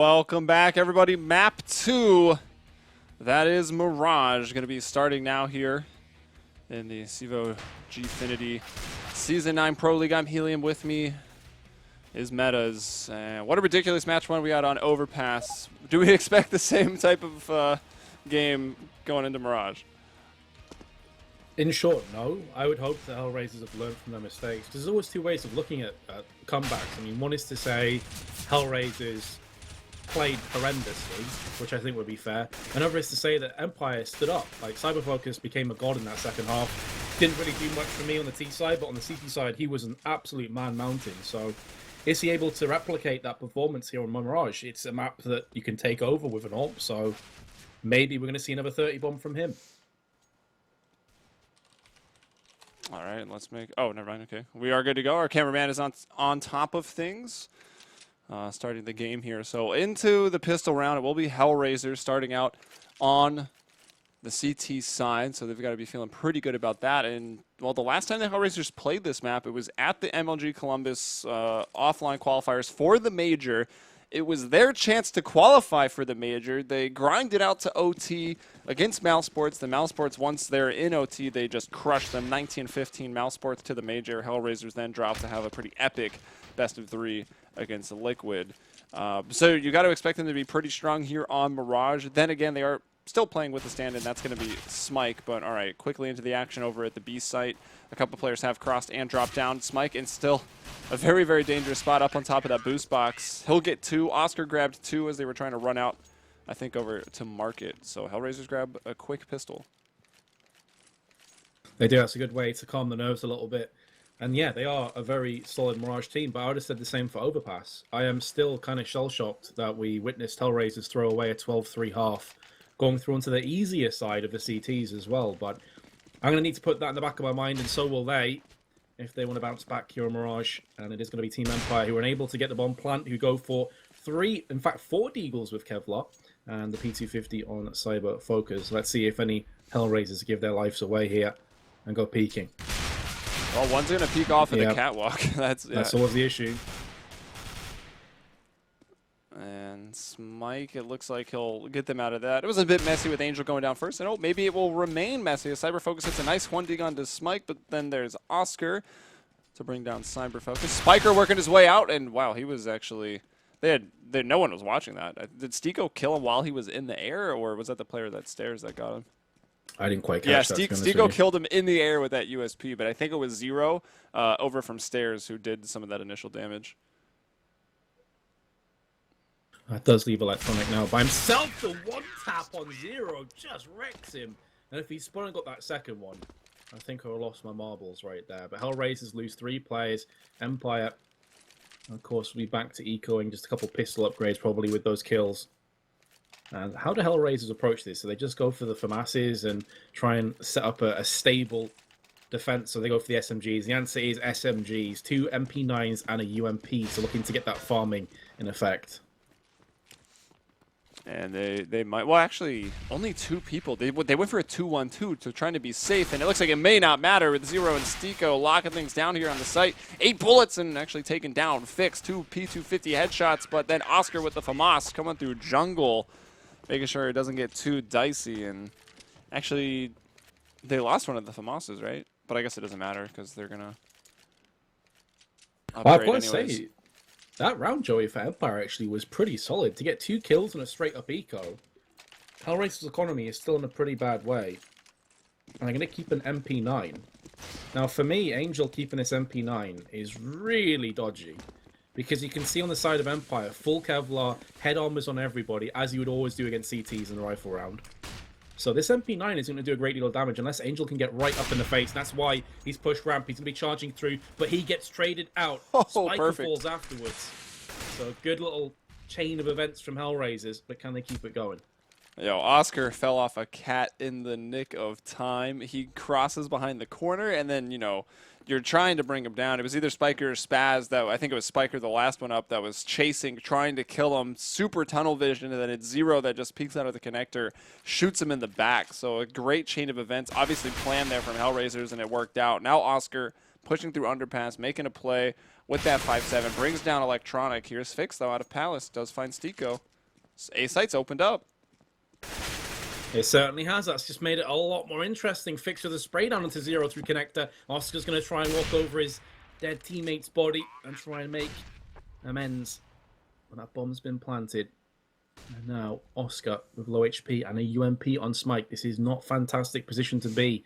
Welcome back, everybody. Map 2. That is Mirage. Going to be starting now here in the CEVO GFINITY Season 9 Pro League. I'm Helium. With me is Metuz. What a ridiculous match one we got on Overpass. Do we expect the same type of game going into Mirage? In short, no. I would hope that HellRaisers have learned from their mistakes. There's always two ways of looking at comebacks. I mean, one is to say HellRaisers played horrendously, which I think would be fair. Another is to say that Empire stood up. Like, Cyberfocus became a god in that second half. Didn't really do much for me on the T side, but on the CT side, he was an absolute man-mountain. So, is he able to replicate that performance here on Mirage? It's a map that you can take over with an AWP, so maybe we're going to see another 30 bomb from him. All right, let's make... Oh, never mind. Okay. We are good to go. Our cameraman is on top of things. Starting the game here. So into the pistol round, it will be HellRaisers starting out on the CT side. So they've got to be feeling pretty good about that. And, well, the last time the HellRaisers played this map, it was at the MLG Columbus offline qualifiers for the Major. It was their chance to qualify for the Major. They grinded out to OT against Mousesports. The Mousesports, once they're in OT, they just crushed them 19-15 Mousesports to the Major. HellRaisers then dropped to have a pretty epic best-of-3 against Liquid. So you got to expect them to be pretty strong here on Mirage. Then again, they are still playing with the stand-in. That's going to be Smike. But all right, quickly into the action over at the B site. A couple players have crossed and dropped down. Smike in still a very, very dangerous spot up on top of that boost box. He'll get 2. Oscar grabbed 2 as they were trying to run out, I think, over to Market. So HellRaisers grab a quick pistol. They do. That's a good way to calm the nerves a little bit. And yeah, they are a very solid Mirage team, but I would have said the same for Overpass. I am still kind of shell-shocked that we witnessed HellRaisers throw away a 12-3 half, going through onto the easier side of the CTs as well. But I'm going to need to put that in the back of my mind, and so will they, if they want to bounce back here on Mirage. And it is going to be Team Empire who are unable to get the bomb plant, who go for 4 Deagles with Kevlar, and the P250 on Cyber Focus. Let's see if any HellRaisers give their lives away here and go peeking. Well, one's going to peek off at the catwalk. That's always the issue. And Smike, it looks like he'll get them out of that. It was a bit messy with Angel going down first. And oh, maybe it will remain messy. Cyber Focus hits a nice 1D on to Smike, but then there's Oscar to bring down Cyber Focus. Spiker working his way out, and wow, he was actually... no one was watching that. Did Stiko kill him while he was in the air, or was that the player that stairs that got him? I didn't quite catch that. Yeah, Stiko killed him in the air with that USP, but I think it was Zero over from stairs who did some of that initial damage. That does leave Electronic now by himself. The one tap on Zero just wrecks him. And if he's spun and got that second one, I think I lost my marbles right there. But HellRaisers lose 3 players. Empire, of course, will be back to ecoing just a couple pistol upgrades probably with those kills. And how do HellRaisers approach this? So they just go for the FAMASs and try and set up a stable defense. So they go for the SMGs. The answer is SMGs, 2 MP9s and a UMP. So looking to get that farming in effect. And they might... Well, actually, only 2 people. They went for a 2-1-2 to trying to be safe. And it looks like it may not matter with Zero and Stiko locking things down here on the site. 8 bullets and actually taken down. Fixed 2 P250 headshots. But then Oscar with the FAMAS coming through jungle, making sure it doesn't get too dicey. And actually, they lost one of the FAMASs, right? But I guess it doesn't matter because they're going to upgrade I've got to anyways. say, that round, Joey, for Empire actually was pretty solid. To get 2 kills and a straight-up eco, HellRaisers' economy is still in a pretty bad way. And I'm going to keep an MP9. Now, for me, Angel keeping this MP9 is really dodgy. Because you can see on the side of Empire, full Kevlar, head armors on everybody, as you would always do against CTs in the rifle round. So this MP9 is going to do a great deal of damage unless Angel can get right up in the face. That's why he's pushed ramp. He's going to be charging through, but he gets traded out. Spiker falls afterwards. So good little chain of events from HellRaisers, but can they keep it going? Yo, Oscar fell off a cat in the nick of time. He crosses behind the corner, and then, you know, you're trying to bring him down. It was either Spiker or Spaz that, I think it was Spiker, the last one up, that was chasing, trying to kill him. Super tunnel vision, and then it's Zero that just peeks out of the connector, shoots him in the back. So a great chain of events, obviously planned there from HellRaisers, and it worked out. Now Oscar pushing through underpass, making a play with that 5-7, brings down Electronic. Here's Fix, though, out of Palace, does find Stiko. A site's opened up. It certainly has. That's just made it a lot more interesting. Fix with a spray down into 0 through connector. Oscar's going to try and walk over his dead teammate's body and try and make amends. But that bomb's been planted. And now Oscar with low HP and a UMP on Smite. This is not fantastic position to be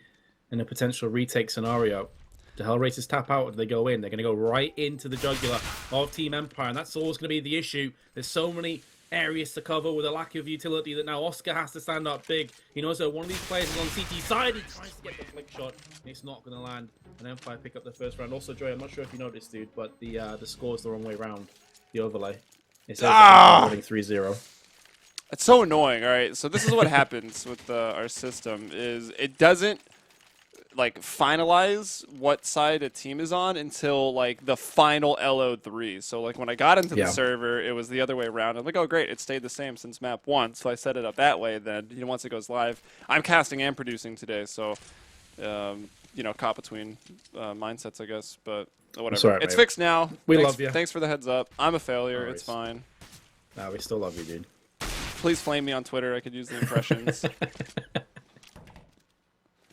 in a potential retake scenario. The HellRaisers tap out, or do they go in? They're going to go right into the jugular of Team Empire, and that's always going to be the issue. There's so many areas to cover with a lack of utility that now Oscar has to stand up big. He knows that one of these players is on CT side. He tries to get the flick shot, and it's not going to land. And Empire pick up the first round. Also, Joey, I'm not sure if you noticed, dude, but the score's the wrong way around. The overlay. It says winning 3-0. It's so annoying. All right, so this is what happens with our system is it doesn't like finalize what side a team is on until like the final LO3. So like when I got into the server, it was the other way around. I'm like, oh great, it stayed the same since map 1. So I set it up that way. Then once it goes live, I'm casting and producing today. So caught between mindsets, I guess. But whatever. Right, it's mate. fixed now. We love you. Thanks for the heads up. I'm a failure. It's fine. Nah, we still love you, dude. Please flame me on Twitter. I could use the impressions.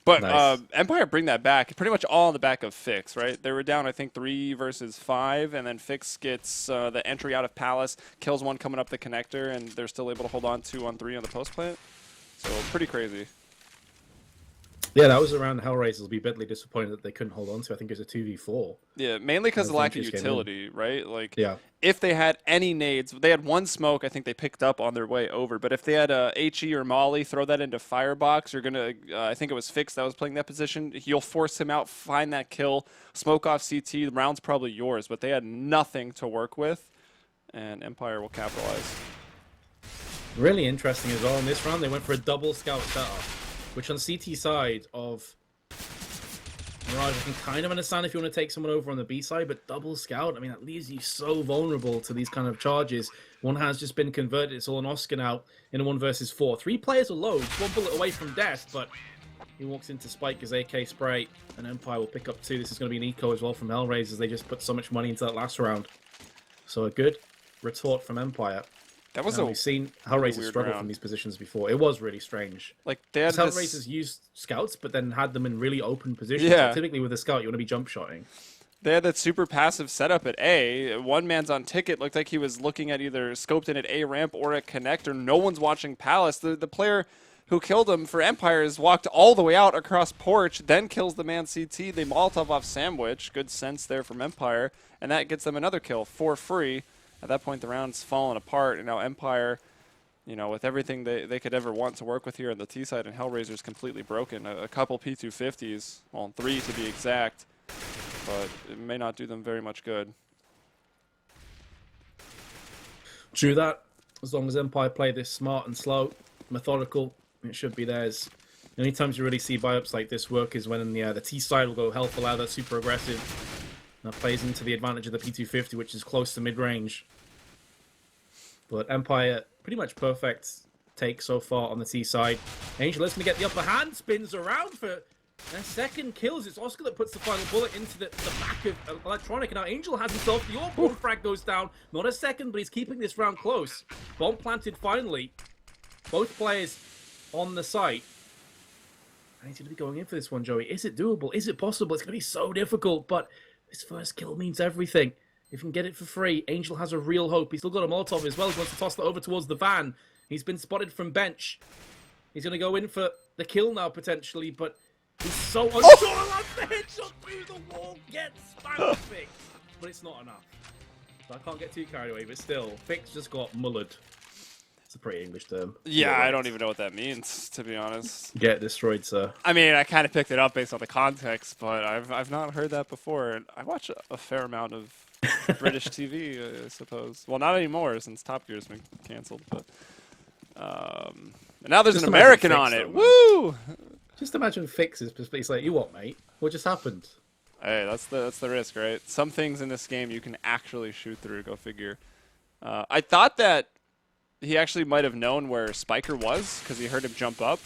But Nice. Empire bring that back pretty much all on the back of Fix, right? They were down, I think, 3 versus 5, and then Fix gets the entry out of Palace, kills one coming up the connector, and they're still able to hold on 2-on-3 on the post plant. So pretty crazy. Yeah, that was around HellRaisers. Will be bitterly disappointed that they couldn't hold on to. I think it was a 2v4. Yeah, mainly because of the lack of Finches came utility, right? Like, Yeah. if they had any nades, they had one smoke I think they picked up on their way over. But if they had a HE or Molly, throw that into Firebox, you're going to, I think it was Fix that was playing that position. You'll force him out, find that kill, smoke off CT. The round's probably yours, but they had nothing to work with, and Empire will capitalize. Really interesting as well. In this round, they went for a double scout setup, which on CT side of Mirage, I can kind of understand if you want to take someone over on the B side, but double scout, I mean, that leaves you so vulnerable to these kind of charges. One has just been converted. It's all on Oscar now in a 1 versus 4. 3 players are low, 1 bullet away from death, but he walks into Spike his AK spray, and Empire will pick up 2. This is going to be an eco as well from HellRaisers. They just put so much money into that last round. So a good retort from Empire. That was we've seen HellRaisers weird struggle round. from these positions before. It was really strange. Like, they had Because this... HellRaisers used scouts, but then had them in really open positions. Yeah. So typically with a scout, you want to be jump shotting. They had that super passive setup at A. One man's on ticket. Looked like he was looking at either scoped in at A ramp or at connector. No one's watching Palace. The player who killed him for Empire has walked all the way out across porch, then kills the man CT. They Molotov off Sandwich. Good sense there from Empire. And that gets them another kill for free. At that point, the round's fallen apart. And now Empire, with everything they could ever want to work with here on the T side, and HellRaisers completely broken. A couple P250s, well, 3 to be exact. But it may not do them very much good. True that. As long as Empire play this smart and slow, methodical, it should be theirs. The only times you really see buy-ups like this work is when the T side will go hell for leather, super aggressive. That plays into the advantage of the P250, which is close to mid-range. But Empire, pretty much perfect take so far on the T side. Angel is going to get the upper hand, spins around for their second kills. It's Oscar that puts the final bullet into the back of Electronic. And now Angel has himself the bomb frag goes down. Not a second, but he's keeping this round close. Bomb planted finally. Both players on the site. I need to be going in for this one, Joey. Is it doable? Is it possible? It's going to be so difficult, but this first kill means everything. If you can get it for free, Angel has a real hope. He's still got a Molotov as well. He wants to toss that over towards the van. He's been spotted from bench. He's going to go in for the kill now, potentially, but he's so unsure. Oh! The headshot through the wall gets spammed Fix. But it's not enough. So I can't get too carried away, but still, Fix just got mullered. It's a pretty English term. Yeah, I don't even know what that means, to be honest. Get destroyed, sir. I mean, I kind of picked it up based on the context, but I've not heard that before. And I watch a fair amount of British TV, I suppose. Well, not anymore since Top Gear's been canceled, but and now there's Just an imagine American Fix, on it. though, Woo! Just imagine Fix's perspective. He's like, you what, mate? What just happened? Hey, that's the risk, right? Some things in this game you can actually shoot through. Go figure. I thought that he actually might have known where Spiker was because he heard him jump up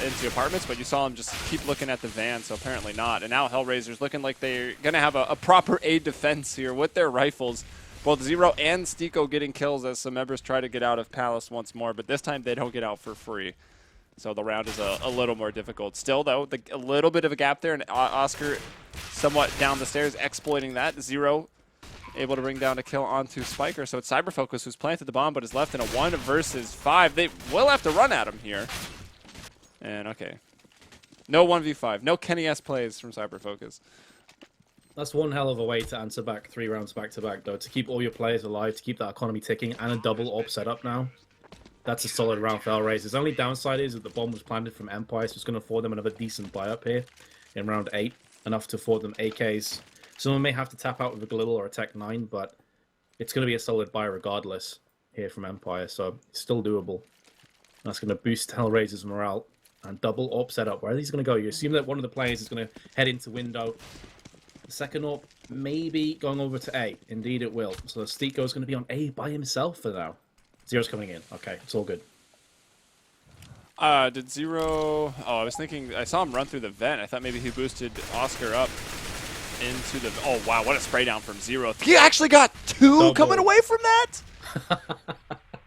into the apartments, but you saw him just keep looking at the van, so apparently not. And now HellRaisers looking like they're going to have a proper A defense here with their rifles. both Zero and Stiko getting kills as some members try to get out of Palace once more, but this time they don't get out for free. So the round is a little more difficult. Still, though, a little bit of a gap there, and Oscar somewhat down the stairs, exploiting that. Zero able to bring down a kill onto Spiker. So it's CyberFocus who's planted the bomb, but is left in a 1 versus 5. They will have to run at him here. And, okay. No 1v5. No Kenny S plays from CyberFocus. That's one hell of a way to answer back 3 rounds back-to-back, though. To keep all your players alive, to keep that economy ticking, and a double AWP setup now. That's a solid round for HellRaisers. The only downside is that the bomb was planted from Empire, so it's going to afford them another decent buy-up here in round 8. Enough to afford them AKs. Someone may have to tap out with a Galil or a Tech 9, but it's going to be a solid buy regardless here from Empire, so it's still doable. That's going to boost HellRaisers' morale. And double AWP setup. Where are these going to go? You assume that one of the players is going to head into window. The second AWP maybe going over to A. Indeed it will. So Stiko is going to be on A by himself for now. Zero's coming in. Okay, it's all good. Did Zero... Oh, I was thinking... I saw him run through the vent. I thought maybe he boosted Oscar up into the... Oh, wow, what a spray down from Zero. He actually got 2 Double. coming away from that?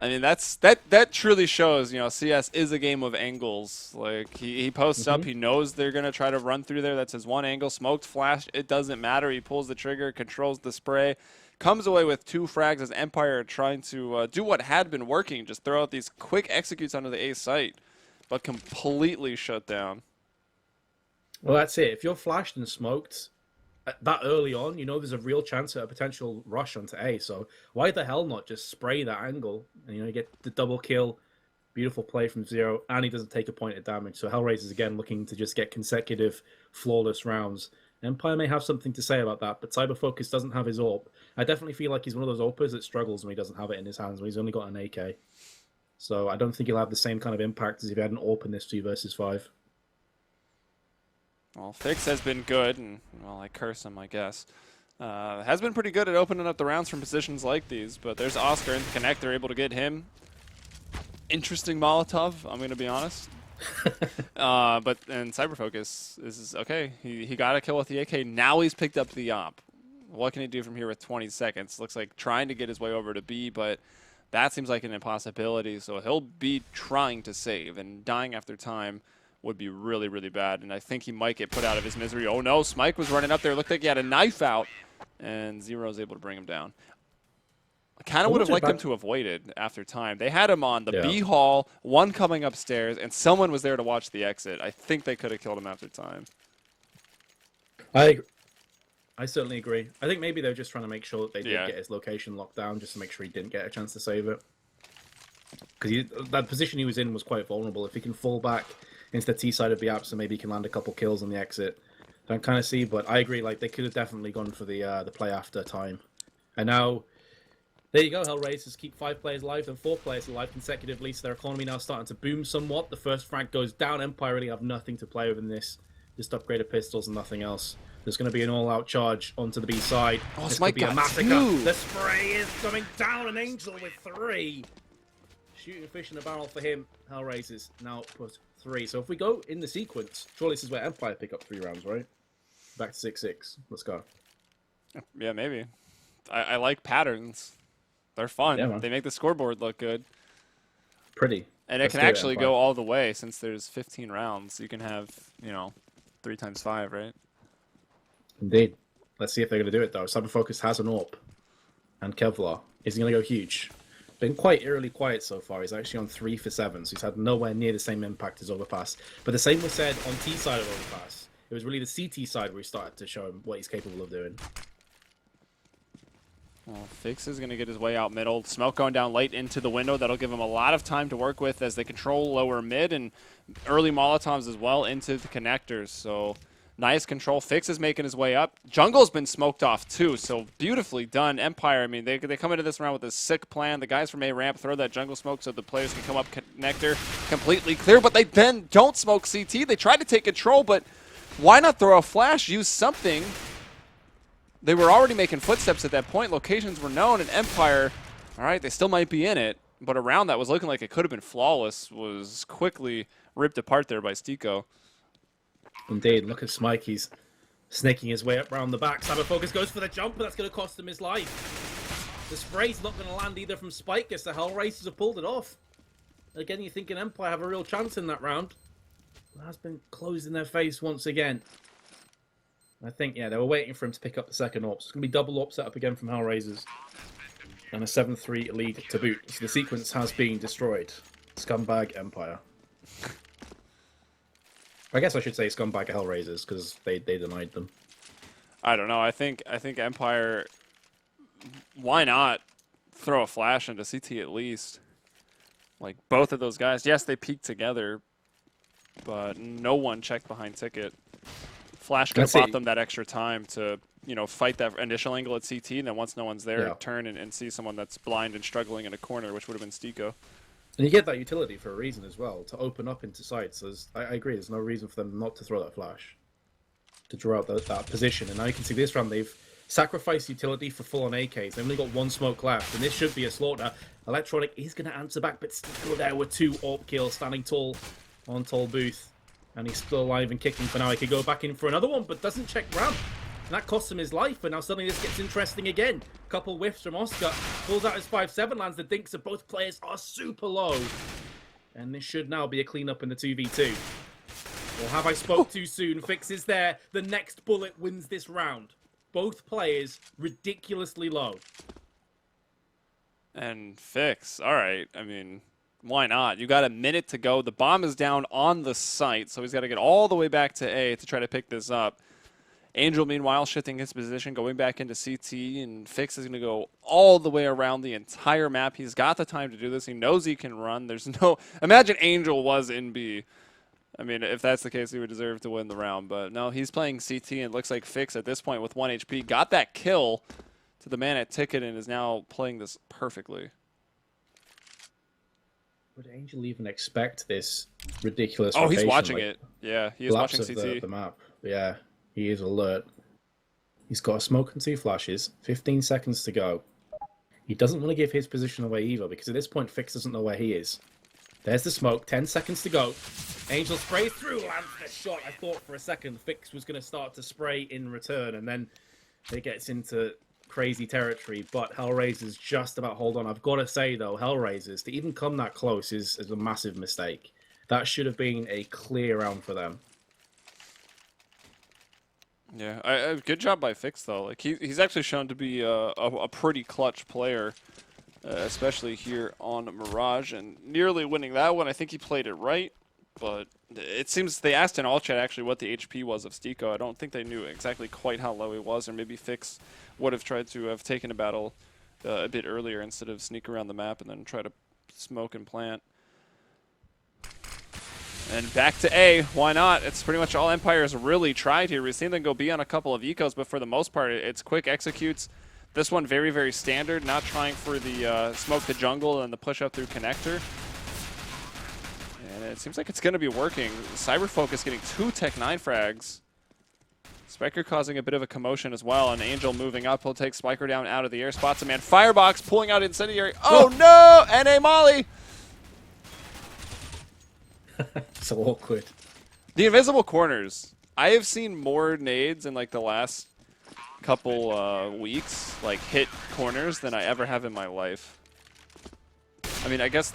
I mean, that truly shows, you know, CS is a game of angles. Like, he posts up, he knows they're going to try to run through there. That's his one angle. Smoked, flash, it doesn't matter. He pulls the trigger, controls the spray, comes away with 2 frags as Empire are trying to do what had been working, just throw out these quick executes onto the A site, but completely shut down. Well, that's it. If you're flashed and smoked that early on, you know there's a real chance at a potential rush onto A. So why the hell not just spray that angle and, you know, you get the double kill. Beautiful play from Zero, and he doesn't take a point of damage. So HellRaisers again looking to just get consecutive flawless rounds. Empire may have something to say about that, but CyberFocus doesn't have his AWP. I definitely feel like he's one of those AWPers that struggles when he doesn't have it in his hands, when he's only got an AK. So I don't think he'll have the same kind of impact as if he had an AWP in this 2 versus 5. Well, Fix has been good, and, well, I curse him, I guess. Has been pretty good at opening up the rounds from positions like these, but there's Oscar in the connector, able to get him. Interesting Molotov, I'm going to be honest. But and CyberFocus is okay. He got a kill with the AK. Now he's picked up the op. What can he do from here with 20 seconds? Looks like trying to get his way over to B, but that seems like an impossibility. So he'll be trying to save, and dying after time would be really, really bad. And I think he might get put out of his misery. Oh no, Smike was running up there. Looked like he had a knife out, and Zero's able to bring him down. I kind of would have liked them to have waited after time. They had him on the B hall, one coming upstairs, and someone was there to watch the exit. I think they could have killed him after time. I certainly agree. I think maybe they were just trying to make sure that they did get his location locked down, just to make sure he didn't get a chance to save it. Because that position he was in was quite vulnerable. If he can fall back into the T side of the app, so maybe he can land a couple kills on the exit. Don't kind of see, but I agree. Like, they could have definitely gone for the play after time. And now, there you go. HellRaisers keep 5 players alive and 4 players alive consecutively. So their economy now starting to boom somewhat. The first frag goes down. Empire really have nothing to play with in this. Just upgraded pistols and nothing else. There's going to be an all-out charge onto the B side. Oh, this Smike could be a got massacre. 2. The spray is coming down. An Angel with 3. Shooting fish in a barrel for him. HellRaisers now put 3. So if we go in the sequence, surely this is where Empire pick up 3 rounds, right? Back to 6-6. Let's go. Yeah, maybe. I like patterns. They're fun. Yeah, they make the scoreboard look good. Pretty. And it can actually go all the way since there's 15 rounds. You can have, you know, 3 times 5, right? Indeed. Let's see if they're going to do it, though. CyberFocus has an AWP. And Kevlar. Is he going to go huge? Been quite eerily quiet so far. He's actually on 3 for 7, so he's had nowhere near the same impact as Overpass. But the same was said on T side of Overpass. It was really the CT side where he started to show him what he's capable of doing. Well, Fix is going to get his way out middle. Smoke going down late into the window. That'll give him a lot of time to work with as they control lower mid and early Molotovs as well into the connectors. So nice control. Fix is making his way up. Jungle's been smoked off too, so beautifully done. Empire, I mean, they come into this round with a sick plan. The guys from A ramp throw that jungle smoke so the players can come up connector completely clear, but they then don't smoke CT. They tried to take control, but why not throw a flash, use something? They were already making footsteps at that point. Locations were known, and Empire, all right, they still might be in it, but a round that was looking like it could have been flawless was quickly ripped apart there by Stiko. Indeed, look at Smike. He's snaking his way up round the back. CyberFocus goes for the jump, but that's going to cost him his life. The spray's not going to land either from Spike, as the HellRaisers have pulled it off. Again, you're thinking Empire have a real chance in that round. It has been closed in their face once again. I think, yeah, they were waiting for him to pick up the second AWP. It's going to be double AWP set up again from HellRaisers. And a 7-3 lead to boot. So the sequence has been destroyed. Scumbag Empire. I guess I should say scumbag HellRaisers, because they denied them. I don't know. I think Empire. Why not throw a flash into CT at least? Like both of those guys. Yes, they peaked together, but no one checked behind ticket. Flash could have bought them that extra time to, fight that initial angle at CT, and then once no one's there, turn and see someone that's blind and struggling in a corner, which would have been Stico. And you get that utility for a reason as well, to open up into sights. I agree, there's no reason for them not to throw that flash, to draw out that position. And now you can see this round, they've sacrificed utility for full-on AKs. They've only got one smoke left, and this should be a slaughter. Electronic is going to answer back, but still there with 2 AWP kills, standing tall on Tall Booth. And he's still alive and kicking for now. He could go back in for another one, but doesn't check ramp. And that costs him his life, and now suddenly this gets interesting again. Couple whiffs from Oscar. Pulls out his 5-7, lands the dinks of both players are super low. And this should now be a cleanup in the 2v2. Or have I spoke too soon? Fix is there. The next bullet wins this round. Both players ridiculously low. And Fix, all right. I mean, why not? You got a minute to go. The bomb is down on the site, so he's got to get all the way back to A to try to pick this up. Angel, meanwhile, shifting his position, going back into CT, and Fix is going to go all the way around the entire map. He's got the time to do this. He knows he can run. There's no... Imagine Angel was in B. I mean, if that's the case, he would deserve to win the round. But no, he's playing CT, and it looks like Fix at this point with 1 HP got that kill to the man at ticket and is now playing this perfectly. Would Angel even expect this ridiculous Oh, he's rotation, watching like, it. Yeah, he is watching CT. The map. Yeah, he is alert. He's got a smoke and 2 flashes. 15 seconds to go. He doesn't want to give his position away either, because at this point, Fix doesn't know where he is. There's the smoke. 10 seconds to go. Angel sprays through, lands the shot. I thought for a second Fix was going to start to spray in return, and then it gets into crazy territory. But HellRaisers just about hold on. I've got to say, though, HellRaisers, to even come that close is a massive mistake. That should have been a clear round for them. Yeah, good job by Fix, though. Like he's actually shown to be a pretty clutch player. Especially here on Mirage, and nearly winning that one. I think he played it right, but it seems they asked in all chat actually what the HP was of Stico. I don't think they knew exactly quite how low he was, or maybe Fix would have tried to have taken a battle a bit earlier instead of sneak around the map and then try to smoke and plant. And back to A, why not? It's pretty much all Empire's really tried here. We've seen them go B on a couple of ecos, but for the most part, it's quick executes. This one very, very standard, not trying for the smoke the jungle and the push up through connector. And it seems like it's going to be working. Cyber Focus getting 2 Tech 9 frags. Spiker causing a bit of a commotion as well, and Angel moving up. He'll take Spiker down out of the air, spots a man. Firebox pulling out Incendiary. Oh no! NA Molly! So awkward. The invisible corners. I have seen more nades in like the last couple weeks, like hit corners, than I ever have in my life. I mean, I guess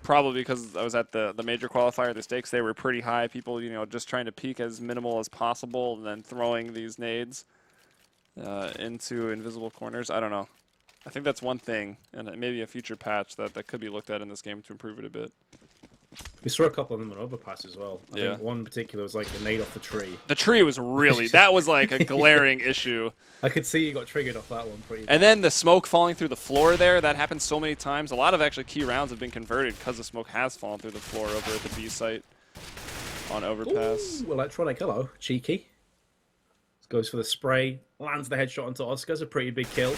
probably because I was at the major qualifier, the stakes they were pretty high. People, just trying to peak as minimal as possible, and then throwing these nades into invisible corners. I don't know. I think that's one thing, and maybe a future patch that could be looked at in this game to improve it a bit. We saw a couple of them in overpass as well. I think one in particular was like the nade off the tree. The tree was really, that was like a glaring issue. I could see you got triggered off that one pretty bad. And then the smoke falling through the floor there, that happens so many times. A lot of actually key rounds have been converted because the smoke has fallen through the floor over at the B site on overpass. Ooh, Electronic, hello. Cheeky. Goes for the spray, lands the headshot onto Oscar. It's a pretty big kill.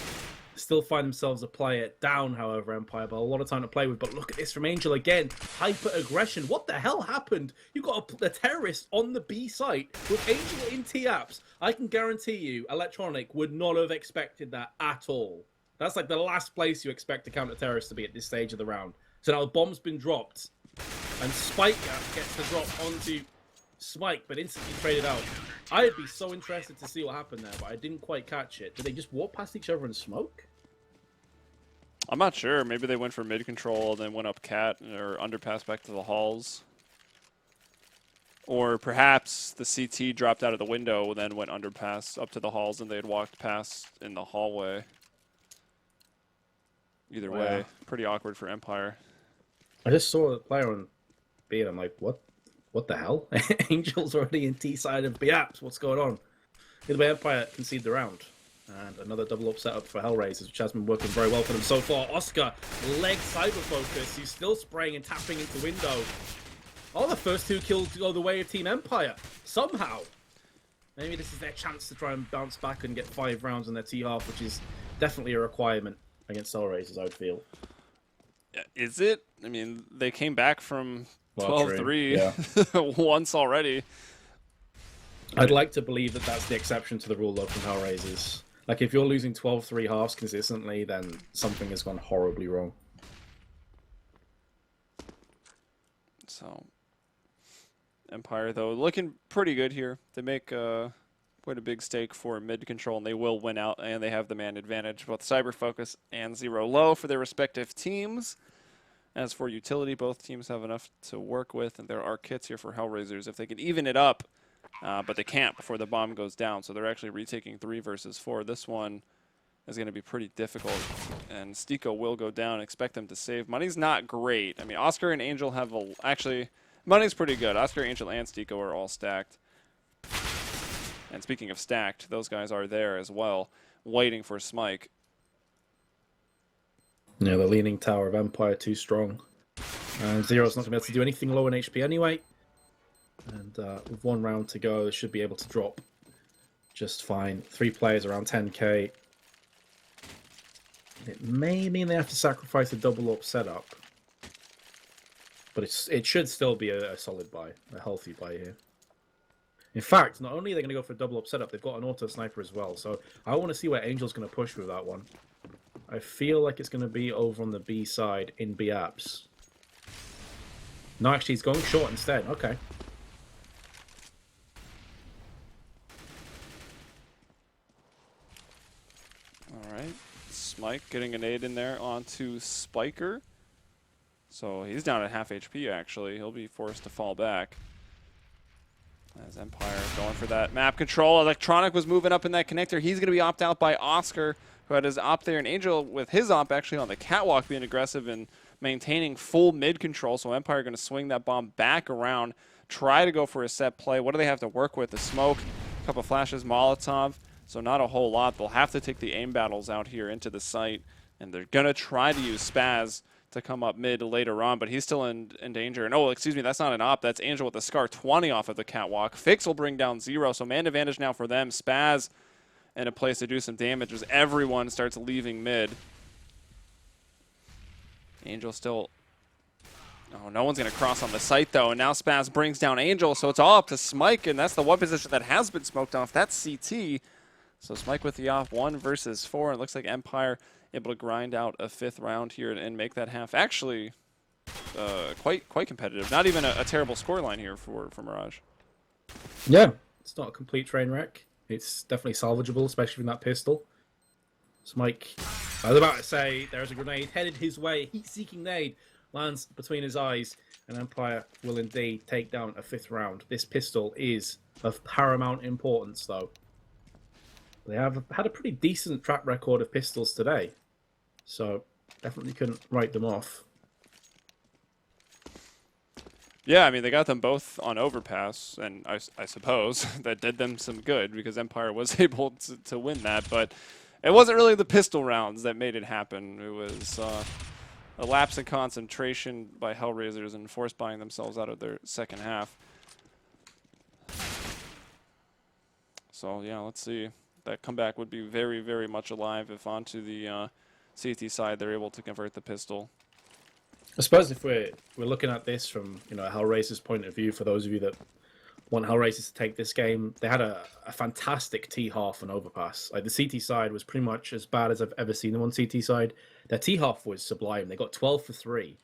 Still find themselves a player down, however, Empire, but a lot of time to play with. But look at this from Angel again. Hyper aggression. What the hell happened? You got a terrorist on the B site with Angel in T-Apps. I can guarantee you, Electronic would not have expected that at all. That's like the last place you expect a counter-terrorist to be at this stage of the round. So now the bomb's been dropped, and Spiker gets the drop onto Smike, but instantly traded out. I'd be so interested to see what happened there, but I didn't quite catch it. Did they just walk past each other and smoke? I'm not sure. Maybe they went for mid control and then went up cat or underpass back to the halls. Or perhaps the CT dropped out of the window and then went underpass up to the halls and they had walked past in the hallway. Either way, pretty awkward for Empire. I just saw a player on B and I'm like, what the hell? Angel's already in T side of B-Apps. What's going on? Either way, Empire conceded the round. And another double up setup for HellRaisers, which has been working very well for them so far. Oscar, leg cyber focus. He's still spraying and tapping into window. Oh, the first 2 kills go the way of Team Empire. Somehow. Maybe this is their chance to try and bounce back and get 5 rounds in their T-half, which is definitely a requirement against HellRaisers, I would feel. Is it? I mean, they came back from 12-3 once already. I'd like to believe that that's the exception to the rule, though, from HellRaisers. Like, if you're losing 12-3 halves consistently, then something has gone horribly wrong. So, Empire, though, looking pretty good here. They make quite a big stake for mid control, and they will win out, and they have the man advantage, both Cyber Focus and Zero Low for their respective teams. As for utility, both teams have enough to work with, and there are kits here for HellRaisers if they can even it up. But they can't before the bomb goes down, so they're actually retaking 3 versus 4. This one is going to be pretty difficult, and Stiko will go down. Expect them to save. Money's not great. I mean, Oscar and Angel have actually, money's pretty good. Oscar, Angel, and Stiko are all stacked. And speaking of stacked, those guys are there as well, waiting for Smike. Yeah, the leaning tower of Empire too strong. And Zero's not going to be able to do anything low in HP anyway. And with 1 round to go, they should be able to drop just fine. 3 players around 10k. It may mean they have to sacrifice a double up setup. But it should still be a solid buy, a healthy buy here. In fact, not only are they going to go for a double up setup, they've got an auto sniper as well. So I want to see where Angel's going to push with that one. I feel like it's going to be over on the B side in B apps. No, actually, he's going short instead. Okay. All right. Smike getting a nade in there onto Spiker. So he's down at half HP, actually. He'll be forced to fall back. As Empire going for that map control. Electronic was moving up in that connector. He's going to be opt out by Oscar, who had his op there, and Angel with his op actually on the catwalk being aggressive and maintaining full mid control. So Empire going to swing that bomb back around, try to go for a set play. What do they have to work with? The smoke, a couple flashes, Molotov. So not a whole lot. They'll have to take the aim battles out here into the site, and they're going to try to use Spaz to come up mid later on, but he's still in danger. And oh, excuse me, that's not an op. That's Angel with the Scar 20 off of the catwalk. Fix will bring down Zero, so man advantage now for them. Spaz in a place to do some damage as everyone starts leaving mid. Angel still... Oh, no one's going to cross on the site, though, and now Spaz brings down Angel, so it's all up to Smike, and that's the one position that has been smoked off. That's CT. So Smike with the off, 1 versus 4. It looks like Empire able to grind out a 5th round here and make that half actually quite competitive. Not even a terrible scoreline here for Mirage. Yeah, it's not a complete train wreck. It's definitely salvageable, especially from that pistol. Smike, I was about to say, there's a grenade headed his way. Heat-seeking nade lands between his eyes, and Empire will indeed take down a 5th round. This pistol is of paramount importance, though. They have had a pretty decent track record of pistols today, so definitely couldn't write them off. Yeah, I mean, they got them both on overpass, and I suppose that did them some good because Empire was able to win that, but it wasn't really the pistol rounds that made it happen. It was a lapse in concentration by HellRaisers and force buying themselves out of their second half. So, yeah, let's see. That comeback would be very, very much alive if onto the CT side they're able to convert the pistol. I suppose if we're looking at this from HellRaisers' point of view, for those of you that want HellRaisers to take this game, they had a fantastic T-half and overpass. Like the CT side was pretty much as bad as I've ever seen them on CT side. Their T-half was sublime. They got 12 for 3.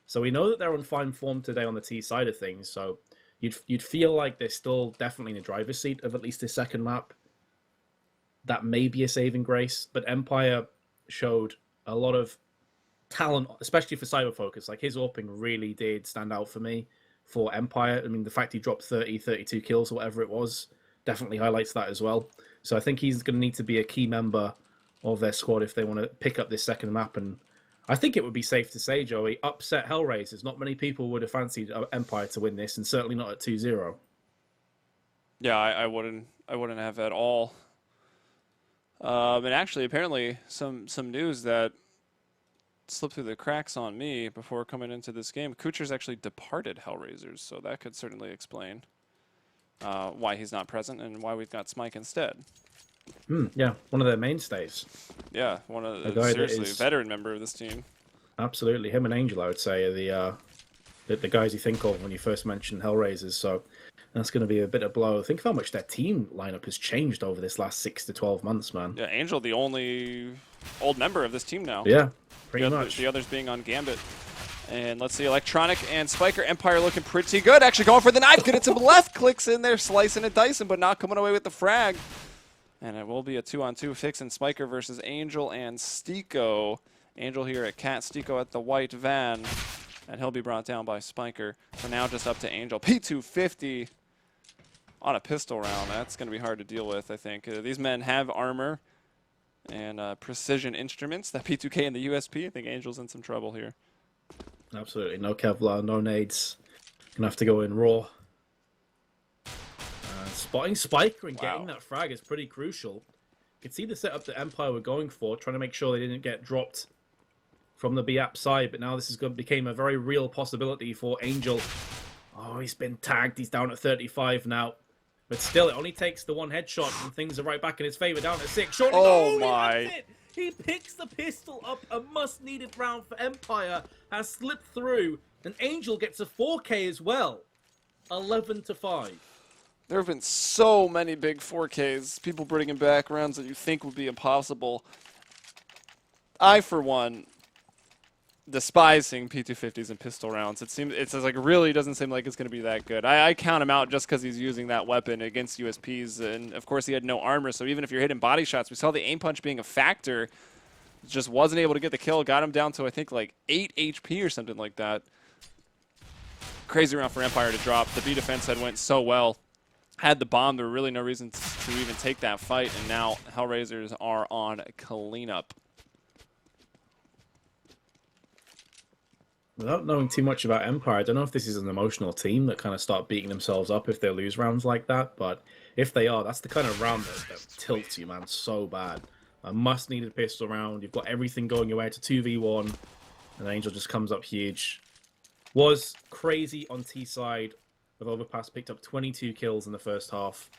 So we know that they're on fine form today on the T side of things. So you'd feel like they're still definitely in the driver's seat of at least the second map. That may be a saving grace, but Empire showed a lot of talent, especially for Cyber Focus. Like, his AWPing really did stand out for me for Empire. I mean, the fact he dropped 30, 32 kills or whatever it was definitely highlights that as well. So I think he's going to need to be a key member of their squad if they want to pick up this second map. And I think it would be safe to say, Joey, upset HellRaisers. Not many people would have fancied Empire to win this, and certainly not at 2-0. Yeah, I wouldn't have at all. And actually, apparently, some news that slipped through the cracks on me before coming into this game. Kucher's actually departed HellRaisers, so that could certainly explain why he's not present and why we've got Smike instead. Yeah, one of their mainstays. Yeah, one of the seriously veteran member of this team. Absolutely, him and Angel, I would say, are the guys you think of when you first mention HellRaisers. So that's going to be a bit of blow. Think of how much their team lineup has changed over this last 6 to 12 months, man. Yeah, Angel, the only old member of this team now. Yeah, pretty much. The others being on Gambit. And let's see, Electronic and Spiker. Empire looking pretty good. Actually going for the knife. Get it to the left. Clicks in there, slicing and dicing, but not coming away with the frag. And it will be a 2-on-2 fix in Spiker versus Angel and Stiko. Angel here at Cat, Stiko at the white van. And he'll be brought down by Spiker. So now just up to Angel. P250 on a pistol round. That's going to be hard to deal with, I think. These men have armor and precision instruments. That P2K and the USP, I think Angel's in some trouble here. Absolutely. No Kevlar, no nades. Gonna have to go in raw. Spotting Spiker and getting that frag is pretty crucial. You can see the setup that Empire were going for, trying to make sure they didn't get dropped from the B-App side, but now this is became a very real possibility for Angel. Oh, he's been tagged. He's down at 35 now. But still, it only takes the one headshot and things are right back in his favor. Down at 6. Short. Oh, my. He picks the pistol up. A must-needed round for Empire has slipped through. And Angel gets a 4K as well. 11-5. There have been so many big 4Ks. People bringing back rounds that you think would be impossible. I, for one, despise seeing P250s and pistol rounds. It's like really doesn't seem like it's going to be that good. I count him out just because he's using that weapon against USPs, and of course he had no armor. So even if you're hitting body shots, we saw the aim punch being a factor. Just wasn't able to get the kill. Got him down to I think like 8 HP or something like that. Crazy round for Empire to drop. The B defense had went so well. Had the bomb. There were really no reason to even take that fight, and now HellRaisers are on cleanup. Without knowing too much about Empire, I don't know if this is an emotional team that kind of start beating themselves up if they lose rounds like that, but if they are, that's the kind of round that tilts you, man, so bad. A must-needed pistol round. You've got everything going your way to 2v1, and Angel just comes up huge. Was crazy on T-side with Overpass, picked up 22 kills in the first half.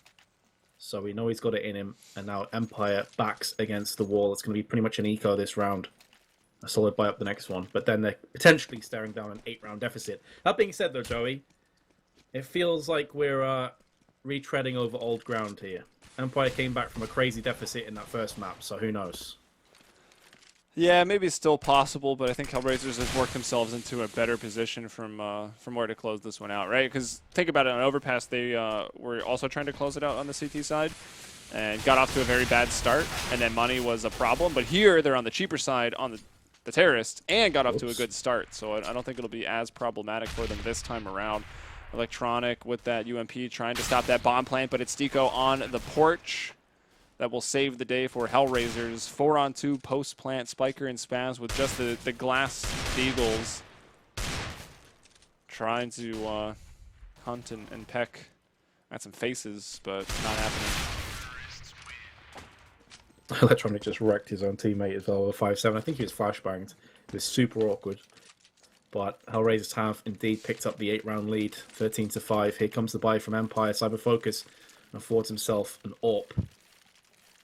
So we know he's got it in him, and now Empire backs against the wall. It's going to be pretty much an eco this round. A solid buy up the next one, but then they're potentially staring down an 8-round deficit. That being said, though, Joey, it feels like we're retreading over old ground here. Empire came back from a crazy deficit in that first map, so who knows? Yeah, maybe it's still possible, but I think HellRaisers has worked themselves into a better position from where to close this one out, right? Because think about it, on Overpass, they were also trying to close it out on the CT side and got off to a very bad start, and then money was a problem. But here, they're on the cheaper side on the terrorist and got off to a good start, so I don't think it'll be as problematic for them this time around. Electronic with that UMP trying to stop that bomb plant, but it's Stiko on the porch that will save the day for HellRaisers. 4-on-2 post-plant, Spiker and Spaz with just the glass beagles trying to hunt and peck at some faces, but not happening. Electronic just wrecked his own teammate as well with 5-7. I think he was flashbanged. It was super awkward. But HellRaisers have indeed picked up the 8-round lead, 13-5. Here comes the buy from Empire. Cyber Focus affords himself an AWP.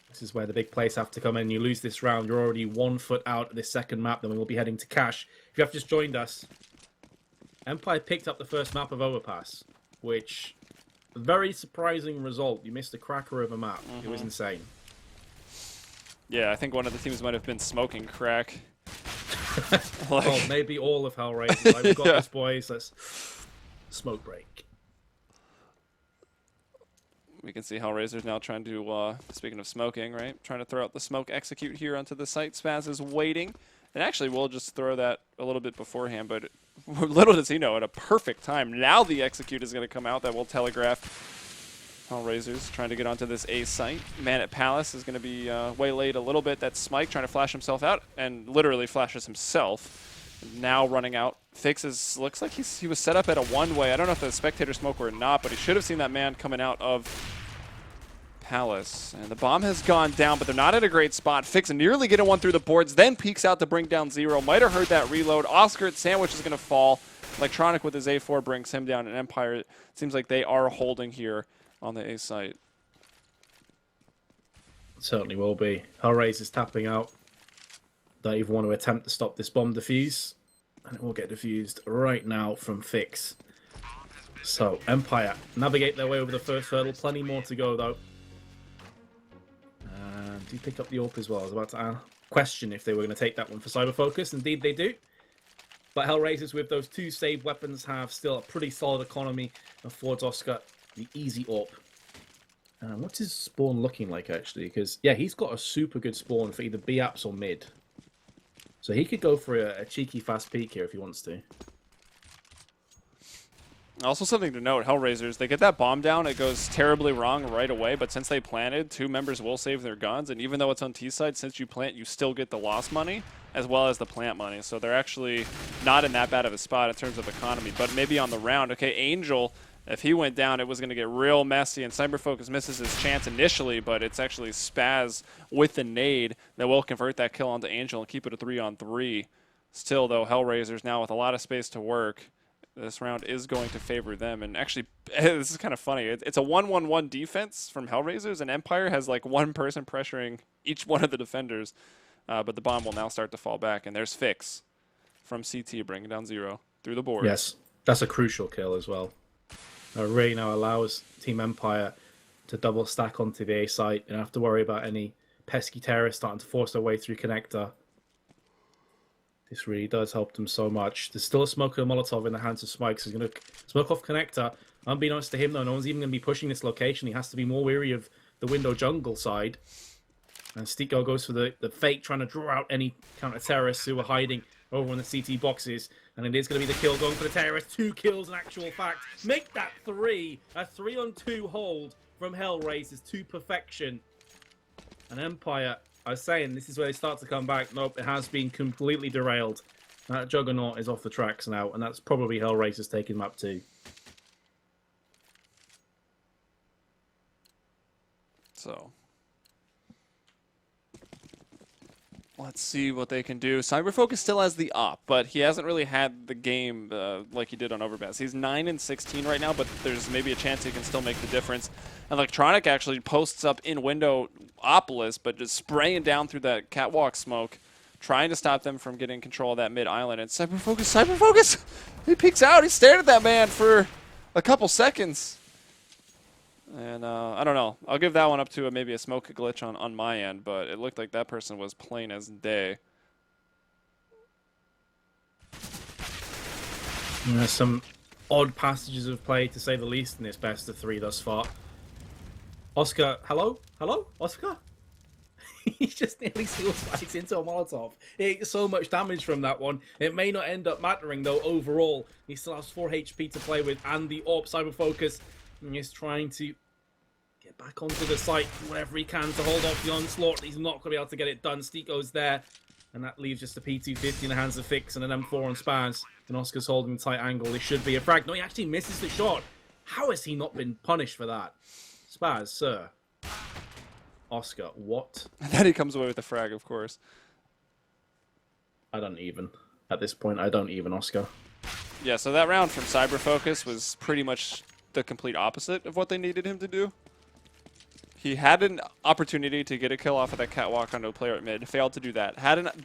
This is where the big plays have to come in. You lose this round, you're already 1 foot out of this second map. Then we will be heading to Cash. If you have just joined us, Empire picked up the first map of Overpass, which, a very surprising result. You missed a cracker of a map. It was insane. Yeah, I think one of the teams might have been smoking crack. Oh, maybe all of HellRaisers. Like, we've got this, boys. Let's smoke break. We can see HellRaisers now trying to, speaking of smoking, right? Trying to throw out the smoke execute here onto the site. Spaz is waiting. And actually, we'll just throw that a little bit beforehand, but little does he know, at a perfect time. Now the execute is going to come out that will telegraph HellRaisers trying to get onto this A site. Man at Palace is going to be waylaid a little bit. That's Smike trying to flash himself out, and literally flashes himself. Now running out. Fixes, looks like he was set up at a one-way. I don't know if the spectator smoke or not, but he should have seen that man coming out of Palace. And the bomb has gone down, but they're not at a great spot. Fix nearly getting one through the boards, then peeks out to bring down Zero. Might have heard that reload. Oscar at Sandwich is going to fall. Electronic with his A4 brings him down, and Empire, it seems like they are holding here on the A site. Certainly will be. HellRaisers tapping out. Don't even want to attempt to stop this bomb defuse. And it will get defused right now from Fix. So, Empire navigate their way over the first hurdle. Plenty more to go, though. And do pick up the AWP as well. I was about to question if they were going to take that one for Cyber Focus. Indeed, they do. But HellRaisers, with those two saved weapons, have still a pretty solid economy. Affords Oscar the easy AWP. What's his spawn looking like, actually? Because, yeah, he's got a super good spawn for either B apps or mid. So he could go for a cheeky fast peek here if he wants to. Also something to note, HellRaisers, they get that bomb down, it goes terribly wrong right away, but since they planted, 2 members will save their guns, and even though it's on T side, since you plant, you still get the loss money, as well as the plant money. So they're actually not in that bad of a spot in terms of economy, but maybe on the round. Okay, Angel, if he went down, it was going to get real messy, and Cyber Focus misses his chance initially, but it's actually Spaz with the nade that will convert that kill onto Angel and keep it a 3-on-3. Still, though, HellRaisers now with a lot of space to work. This round is going to favor them. And actually, this is kind of funny. It's a 1-1-1 defense from HellRaisers, and Empire has like one person pressuring each one of the defenders. But the bomb will now start to fall back, and there's Fix from CT bringing down Zero through the board. Yes, that's a crucial kill as well. Ray now allows Team Empire to double stack onto the A site and have to worry about any pesky terrorists starting to force their way through connector. This really does help them so much. There's still a smoker Molotov in the hands of Smikes. He's going to smoke off connector. Unbeknownst to him, though, no one's even going to be pushing this location. He has to be more wary of the window jungle side. And Stiko goes for the fake, trying to draw out any counter-terrorists who are hiding over in the CT boxes. And it is going to be the kill going for the terrorists. 2 kills in actual fact. Make that 3. A 3-on-2 hold from HellRaisers to perfection. And Empire, I was saying, this is where they start to come back. Nope, it has been completely derailed. That Juggernaut is off the tracks now, and that's probably HellRaisers taking map 2. So let's see what they can do. Cyberfocus still has the op, but he hasn't really had the game like he did on Overpass. He's 9-16 right now, but there's maybe a chance he can still make the difference. Electronic actually posts up in window Opolis, but just spraying down through that catwalk smoke, trying to stop them from getting control of that mid island. And Cyberfocus! He peeks out. He stared at that man for a couple seconds. And I don't know. I'll give that one up to maybe a smoke glitch on my end, but it looked like that person was plain as day. There's some odd passages of play, to say the least, in this best of 3 thus far. Oscar, hello? Hello? Oscar? He just nearly seal spikes into a Molotov. He gets so much damage from that one. It may not end up mattering, though, overall. He still has 4 HP to play with, and the AWP Cyberfocus is trying to get back onto the site, do whatever he can to hold off the onslaught. He's not going to be able to get it done. Stiko's there, and that leaves just a P250 in the hands of Fix and an M4 on Spaz. And Oscar's holding the tight angle. This should be a frag. No, he actually misses the shot. How has he not been punished for that? Spaz, sir. Oscar, what? And then he comes away with the frag, of course. I don't even. At this point, I don't even, Oscar. Yeah, so that round from Cyberfocus was pretty much the complete opposite of what they needed him to do. He had an opportunity to get a kill off of that catwalk onto a player at mid, failed to do that.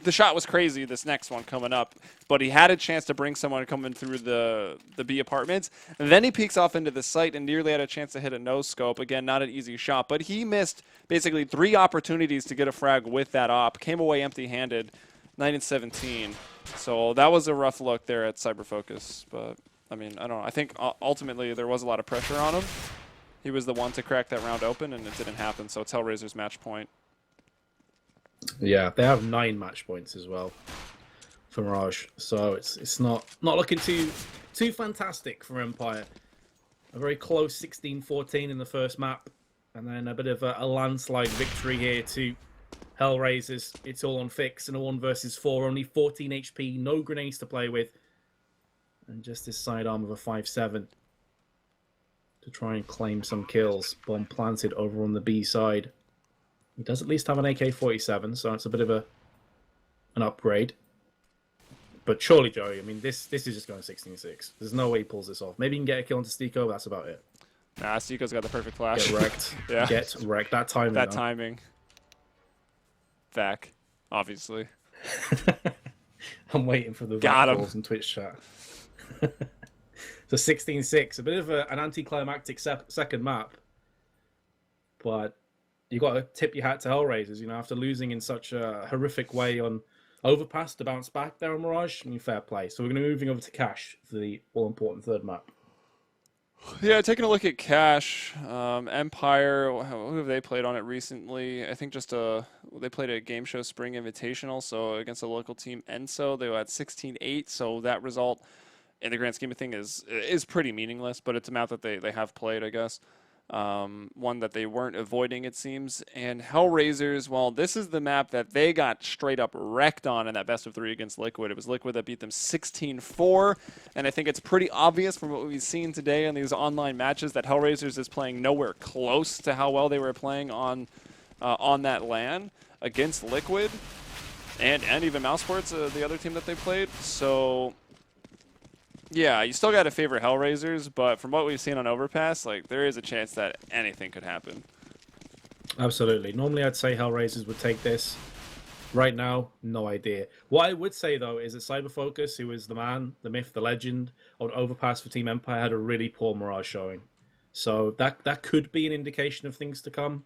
The shot was crazy, this next one coming up, but he had a chance to bring someone coming through the B apartments. And then he peeks off into the site and nearly had a chance to hit a no-scope. Again, not an easy shot, but he missed basically 3 opportunities to get a frag with that op. Came away empty-handed, 9-17. So that was a rough look there at Cyberfocus. But, I mean, I don't know. I think ultimately there was a lot of pressure on him. He was the one to crack that round open, and it didn't happen, so it's HellRaisers match point. Yeah, they have 9 match points as well. for Mirage. So it's not looking too fantastic for Empire. A very close 16-14 in the first map, and then a bit of a landslide victory here to HellRaisers. It's all on Fix in a 1 versus 4. Only 14 HP, no grenades to play with, and just this sidearm of a 5-7 to try and claim some kills. Bomb planted over on the B side. He does at least have an AK-47, so it's a bit of an upgrade. But surely, Joey, I mean, this is just going 16-6. There's no way he pulls this off. Maybe he can get a kill into Stico, but that's about it. Nah, Stico's got the perfect flash. Get wrecked. Yeah. Get wrecked. That timing. That timing. Vac, obviously. I'm waiting for the Got him. calls in Twitch chat. So 16-6, a bit of an anticlimactic second map. But you got to tip your hat to HellRaisers, you know, after losing in such a horrific way on Overpass to bounce back there on Mirage. I mean, fair play. So we're going to be moving over to Cash for the all-important third map. Yeah, taking a look at Cash, Empire, who have they played on it recently? I think just they played a Game Show Spring Invitational, so against a local team, Enso, they had 16-8, so that result, in the grand scheme of things, is pretty meaningless, but it's a map that they have played, I guess. One that they weren't avoiding, it seems. And HellRaisers, well, this is the map that they got straight up wrecked on in that best of 3 against Liquid. It was Liquid that beat them 16-4, and I think it's pretty obvious from what we've seen today in these online matches that HellRaisers is playing nowhere close to how well they were playing on that LAN against Liquid, and even Mousesports, the other team that they played. So yeah, you still got to favor HellRaisers, but from what we've seen on Overpass, like, there is a chance that anything could happen. Absolutely. Normally I'd say HellRaisers would take this. Right now, no idea. What I would say, though, is that CyberFocus, who is the man, the myth, the legend on Overpass for Team Empire, had a really poor Mirage showing. So that could be an indication of things to come.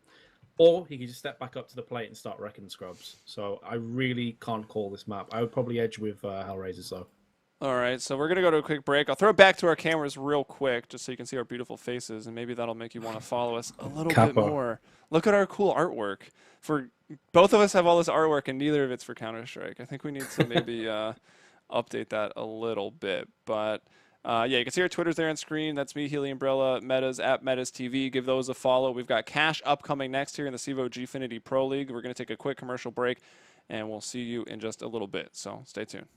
Or he could just step back up to the plate and start wrecking scrubs. So I really can't call this map. I would probably edge with HellRaisers, though. All right, so we're going to go to a quick break. I'll throw it back to our cameras real quick just so you can see our beautiful faces, and maybe that'll make you want to follow us a little bit more. Look at our cool artwork. For both of us have all this artwork, and neither of it's for Counter-Strike. I think we need to maybe update that a little bit. But, yeah, you can see our Twitters there on screen. That's me, Helium, Metuz, at Metuz TV. Give those a follow. We've got Cash upcoming next here in the CEVO GFINITY Pro League. We're going to take a quick commercial break, and we'll see you in just a little bit. So stay tuned.